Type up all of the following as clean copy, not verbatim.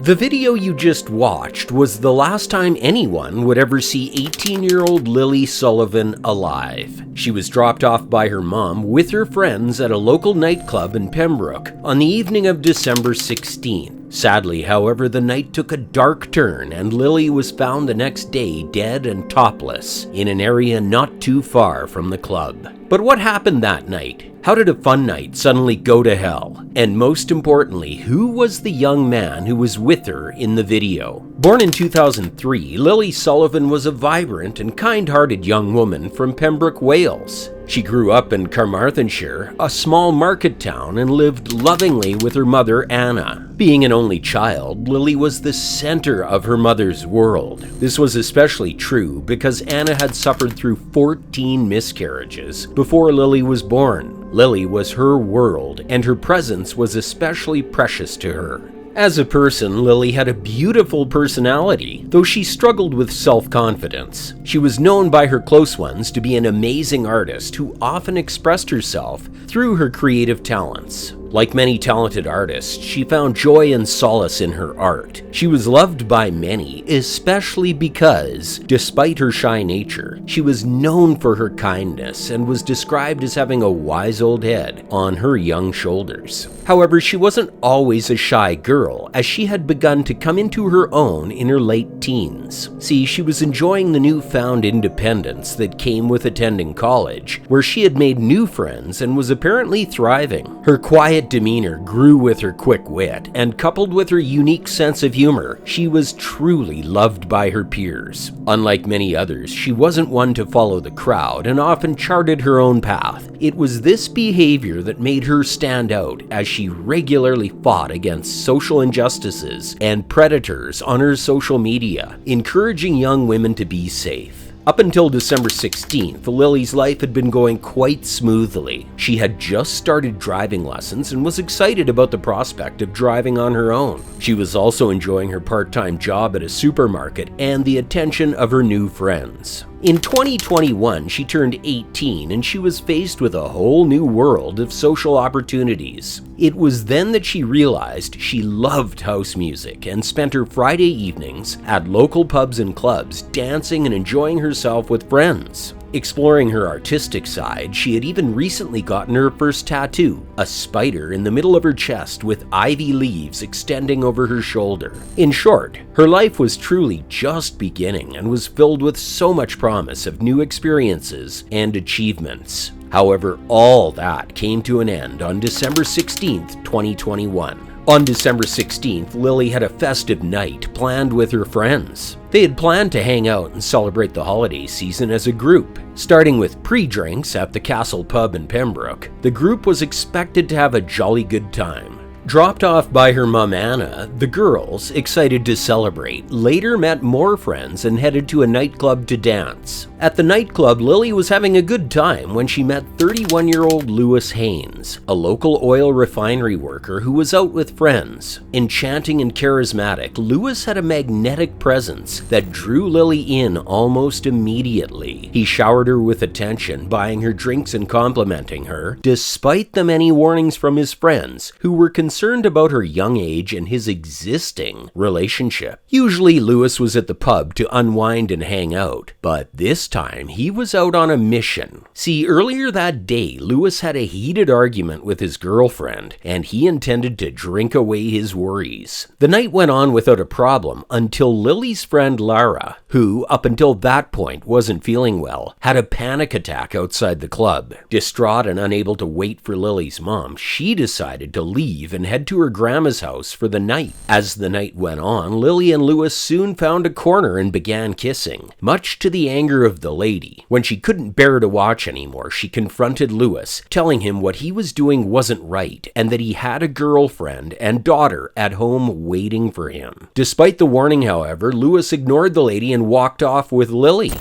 The video you just watched was the last time anyone would ever see 18-year-old Lily Sullivan alive. She was dropped off by her mom with her friends at a local nightclub in Pembroke on the evening of December 16th. Sadly, however, the night took a dark turn and Lily was found the next day dead and topless in an area not too far from the club. But what happened that night? How did a fun night suddenly go to hell? And most importantly, who was the young man who was with her in the video? Born in 2003, Lily Sullivan was a vibrant and kind-hearted young woman from Pembroke, Wales. She grew up in Carmarthenshire, a small market town, and lived lovingly with her mother, Anna. Being an only child, Lily was the center of her mother's world. This was especially true because Anna had suffered through 14 miscarriages before Lily was born. Lily was her world, and her presence was especially precious to her. As a person, Lily had a beautiful personality, though she struggled with self-confidence. She was known by her close ones to be an amazing artist who often expressed herself through her creative talents. Like many talented artists, she found joy and solace in her art. She was loved by many, especially because, despite her shy nature, she was known for her kindness and was described as having a wise old head on her young shoulders. However, she wasn't always a shy girl, as she had begun to come into her own in her late teens. See, she was enjoying the newfound independence that came with attending college, where she had made new friends and was apparently thriving. Her quiet demeanor grew with her quick wit, and coupled with her unique sense of humor, she was truly loved by her peers. Unlike many others, she wasn't one to follow the crowd and often charted her own path. It was this behavior that made her stand out, as she regularly fought against social injustices and predators on her social media, encouraging young women to be safe. Up until December 16th, Lily's life had been going quite smoothly. She had just started driving lessons and was excited about the prospect of driving on her own. She was also enjoying her part-time job at a supermarket and the attention of her new friends. In 2021, she turned 18 and she was faced with a whole new world of social opportunities. It was then that she realized she loved house music and spent her Friday evenings at local pubs and clubs dancing and enjoying herself with friends. Exploring her artistic side, she had even recently gotten her first tattoo, a spider in the middle of her chest with ivy leaves extending over her shoulder. In short, her life was truly just beginning and was filled with so much promise of new experiences and achievements. However, all that came to an end on December 16th, 2021. On December 16th, Lily had a festive night planned with her friends. They had planned to hang out and celebrate the holiday season as a group. Starting with pre-drinks at the Castle Pub in Pembroke, the group was expected to have a jolly good time. Dropped off by her mom Anna, the girls, excited to celebrate, later met more friends and headed to a nightclub to dance. At the nightclub, Lily was having a good time when she met 31-year-old Lewis Haynes, a local oil refinery worker who was out with friends. Enchanting and charismatic, Lewis had a magnetic presence that drew Lily in almost immediately. He showered her with attention, buying her drinks and complimenting her, despite the many warnings from his friends who were concerned about her young age and his existing relationship. Usually Lewis was at the pub to unwind and hang out, but this time he was out on a mission. See, earlier that day, Lewis had a heated argument with his girlfriend, and he intended to drink away his worries. The night went on without a problem until Lily's friend Lara, who up until that point wasn't feeling well, had a panic attack outside the club. Distraught and unable to wait for Lily's mom, she decided to leave and head to her grandma's house for the night. As the night went on, Lily and Lewis soon found a corner and began kissing, much to the anger of the lady. When she couldn't bear to watch anymore, she confronted Lewis, telling him what he was doing wasn't right and that he had a girlfriend and daughter at home waiting for him. Despite the warning, however, Lewis ignored the lady and walked off with Lily.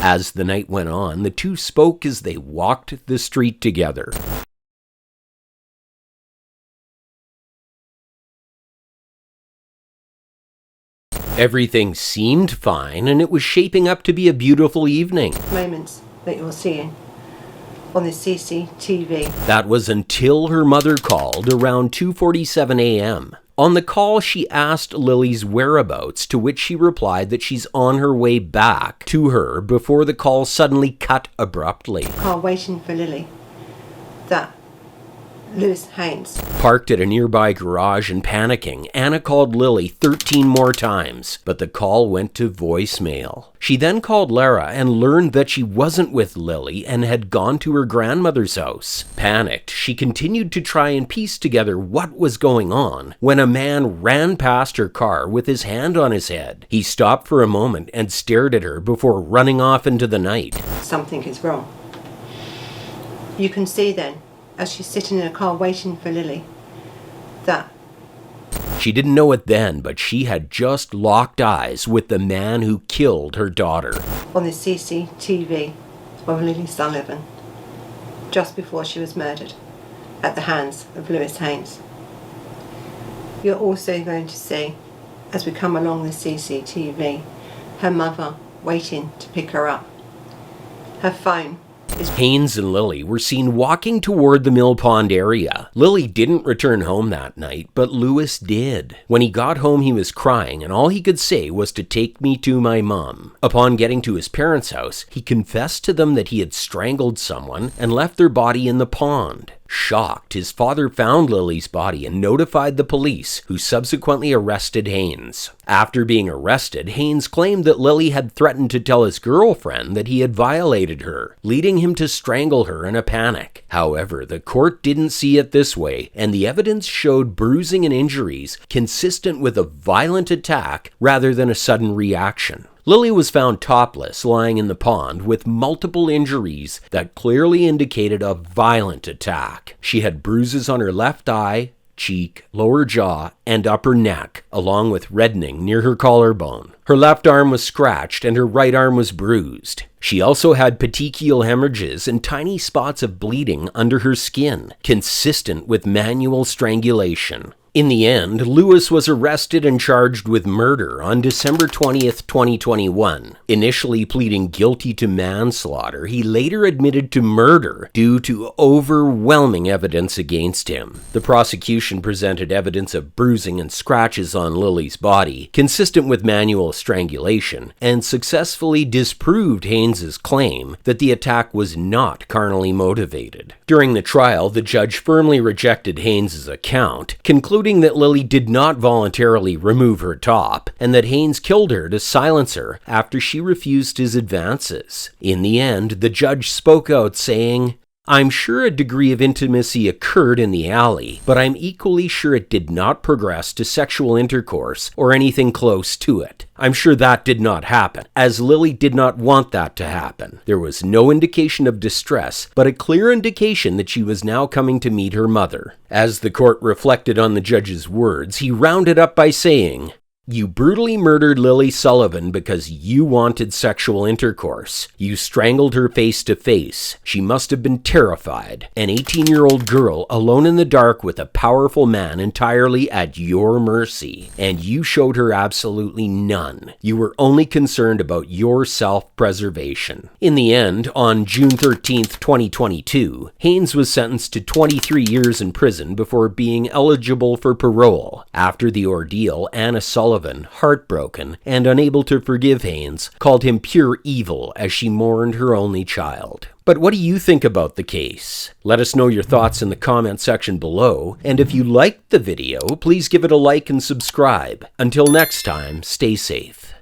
As the night went on, the two spoke as they walked the street together. Everything seemed fine, and it was shaping up to be a beautiful evening. Moments that you're seeing on the CCTV. That was until her mother called around 2:47 a.m. On the call, she asked Lily's whereabouts, to which she replied that she's on her way back to her before the call suddenly cut abruptly. Car waiting for Lily. That Lewis Haynes. Parked at a nearby garage and panicking, Anna called Lily 13 more times, but the call went to voicemail. She then called Lara and learned that she wasn't with Lily and had gone to her grandmother's house. Panicked, she continued to try and piece together what was going on when a man ran past her car with his hand on his head. He stopped for a moment and stared at her before running off into the night. Something is wrong. You can see then, as she's sitting in a car waiting for Lily, that she didn't know it then, but she had just locked eyes with the man who killed her daughter. On the CCTV of Lily Sullivan, just before she was murdered, at the hands of Lewis Haynes. You're also going to see, as we come along the CCTV, her mother waiting to pick her up. Her phone. Haynes and Lily were seen walking toward the Mill Pond area. Lily didn't return home that night, but Lewis did. When he got home, he was crying, and all he could say was to take me to my mom. Upon getting to his parents' house, he confessed to them that he had strangled someone and left their body in the pond. Shocked, his father found Lily's body and notified the police, who subsequently arrested Haynes. After being arrested, Haynes claimed that Lily had threatened to tell his girlfriend that he had violated her, leading him to strangle her in a panic. However, the court didn't see it this way, and the evidence showed bruising and injuries consistent with a violent attack rather than a sudden reaction. Lily was found topless, lying in the pond with multiple injuries that clearly indicated a violent attack. She had bruises on her left eye, cheek, lower jaw, and upper neck, along with reddening near her collarbone. Her left arm was scratched and her right arm was bruised. She also had petechial hemorrhages and tiny spots of bleeding under her skin, consistent with manual strangulation. In the end, Lewis was arrested and charged with murder on December 20th, 2021. Initially pleading guilty to manslaughter, he later admitted to murder due to overwhelming evidence against him. The prosecution presented evidence of bruising and scratches on Lily's body, consistent with manual strangulation, and successfully disproved Haynes's claim that the attack was not carnally motivated. During the trial, the judge firmly rejected Haynes's account, concluding that Lily did not voluntarily remove her top, and that Haynes killed her to silence her after she refused his advances. In the end, the judge spoke out saying, "I'm sure a degree of intimacy occurred in the alley, but I'm equally sure it did not progress to sexual intercourse or anything close to it. I'm sure that did not happen, as Lily did not want that to happen. There was no indication of distress, but a clear indication that she was now coming to meet her mother." As the court reflected on the judge's words, he rounded up by saying, "You brutally murdered Lily Sullivan because you wanted sexual intercourse. You strangled her face to face. She must have been terrified. An 18-year-old girl alone in the dark with a powerful man entirely at your mercy. And you showed her absolutely none. You were only concerned about your self-preservation." In the end, on June 13th, 2022, Haynes was sentenced to 23 years in prison before being eligible for parole. After the ordeal, Anna Sullivan, heartbroken and unable to forgive Haynes, called him pure evil as she mourned her only child. But what do you think about the case? Let us know your thoughts in the comment section below, and if you liked the video, please give it a like and subscribe. Until next time, stay safe.